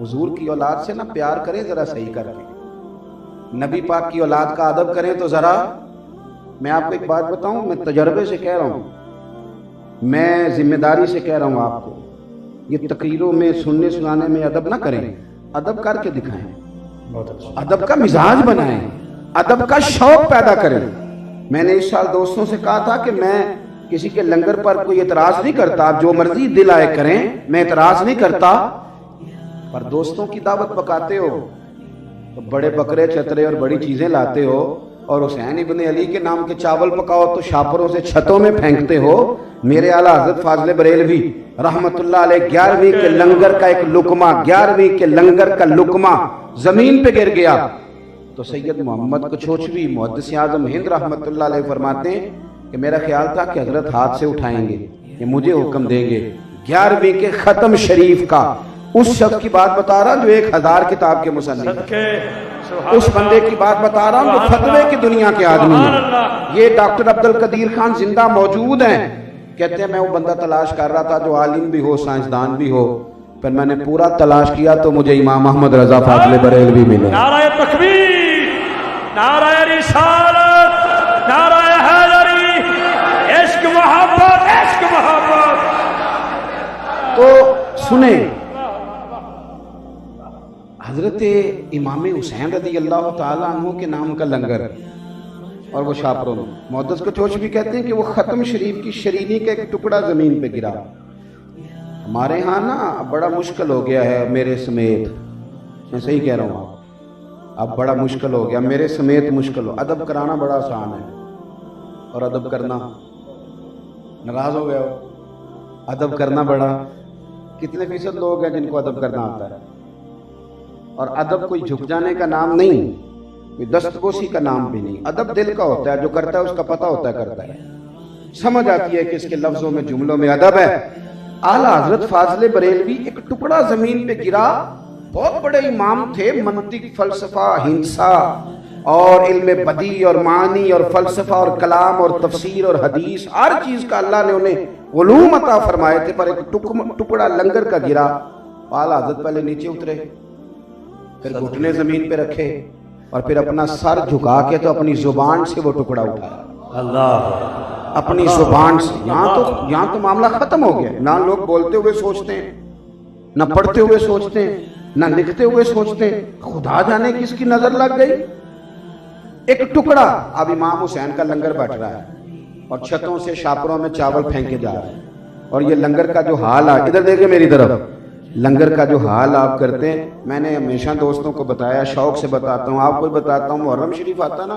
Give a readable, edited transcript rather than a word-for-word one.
حضور کی اولاد سے نا پیار کریں ذرا صحیح کر کے، نبی پاک کی اولاد کا ادب کریں تو ذرا. میں آپ کو ایک بات بتاؤں، میں تجربے سے کہہ رہا ہوں، میں ذمہ داری سے کہہ رہا ہوں آپ کو، یہ تقریروں میں سننے سنانے میں ادب نہ کریں، ادب کر کے دکھائیں، ادب کا مزاج بنائیں، ادب کا شوق پیدا کریں. میں نے اس سال دوستوں سے کہا تھا کہ میں کسی کے لنگر پر کوئی اعتراض نہیں کرتا، جو مرضی دل آئے کریں، میں اعتراض نہیں کرتا، پر دوستوں کی دعوت پکاتے ہو تو بڑے بکرے چترے اور بڑی چیزیں لاتے ہو، اور حسین ابن علی کے نام کے چاول پکاؤ تو شاپروں سے چھتوں میں پھینکتے ہو. میرے اعلیٰ حضرت فاضل بریلوی رحمت اللہ علیہ 11ویں کے لنگر کا ایک لقمہ، 11ویں کے لنگر کا لقمہ زمین پہ گر گیا تو سید محمد کچھوچوی محدث اعظم ہند رحمت اللہ علیہ فرماتے ہیں کہ میرا خیال تھا کہ حضرت ہاتھ سے اٹھائیں گے، کہ مجھے حکم دیں گے. 11ویں کے ختم شریف کا اس شخص کی بات بتا رہا جو 1000 کتاب کے مصنف، اس بندے کی بات بتا رہا ہوں جو فتوے کی دنیا کے آدمی ہیں. یہ ڈاکٹر عبدالقدیر خان زندہ موجود ہیں، کہتے ہیں میں وہ بندہ تلاش کر رہا تھا جو عالم بھی ہو، سائنسدان بھی ہو، پھر میں نے پورا تلاش کیا تو مجھے امام احمد رضا فاضل بریلوی ملے. نعرہ تکبیر، نعرہ رسالت، نعرہ حیدری، عشق محبت، عشق محبت. تو سنیں، حضرت امام حسین رضی اللہ تعالیٰ عنہ کے نام کا لنگر، اور وہ شاپروں میں محدث کچھوچوی کہتے ہیں کہ وہ ختم شریف کی شرینی کا ایک ٹکڑا زمین پہ گرا. ہمارے ہاں نا بڑا مشکل ہو گیا ہے، میرے سمیت، میں صحیح کہہ رہا ہوں، اب بڑا مشکل ہو گیا، میرے سمیت مشکل ہو. ادب کرانا بڑا آسان ہے اور ادب کرنا، ناراض ہو گیا ہو، ادب کرنا بڑا، کتنے فیصد لوگ ہیں جن کو ادب کرنا آتا ہے؟ اور ادب کوئی جھک جانے کا نام نہیں، کوئی دستبوسی کا نام بھی نہیں. ادب دل کا ہوتا ہے، جو کرتا ہے اس کا پتہ ہوتا ہے کرتا ہے، سمجھ آتی ہے کہ اس کے لفظوں میں جملوں میں ادب ہے. اعلیٰ حضرت فاضل بریلوی ایک ٹکڑا زمین پہ گرا، بہت بڑے امام تھے، منطق، فلسفہ، ہندسہ اور علم بدیع اور معنی اور فلسفہ اور کلام اور تفسیر اور حدیث، ہر چیز کا اللہ نے انہیں علوم عطا فرمائے تھے، پر ایک ٹکڑا لنگر کا گرا. اعلیٰ حضرت پہلے نیچے اترے، پھر گھٹنے زمین پہ رکھے، اور پھر اپنا سر جھکا کے تو اپنی زبان سے وہ ٹکڑا اٹھایا. اللہ، اپنی زبان سے. یہاں تو معاملہ ختم ہو گیا. نہ لوگ بولتے ہوئے سوچتے ہیں، نہ پڑھتے ہوئے سوچتے ہیں، نہ لکھتے ہوئے سوچتے ہیں. خدا جانے کس کی نظر لگ گئی. ایک ٹکڑا. اب امام حسین کا لنگر بیٹھ رہا ہے اور چھتوں سے شاپروں میں چاول پھینکے جا رہے ہیں، اور یہ لنگر کا جو حال ہے، ادھر دیکھیں میری طرف، لنگر کا جو حال آپ کرتے ہیں. میں نے ہمیشہ دوستوں کو بتایا، شوق سے بتاتا ہوں، آپ کو بھی بتاتا ہوں. محرم شریف آتا نا،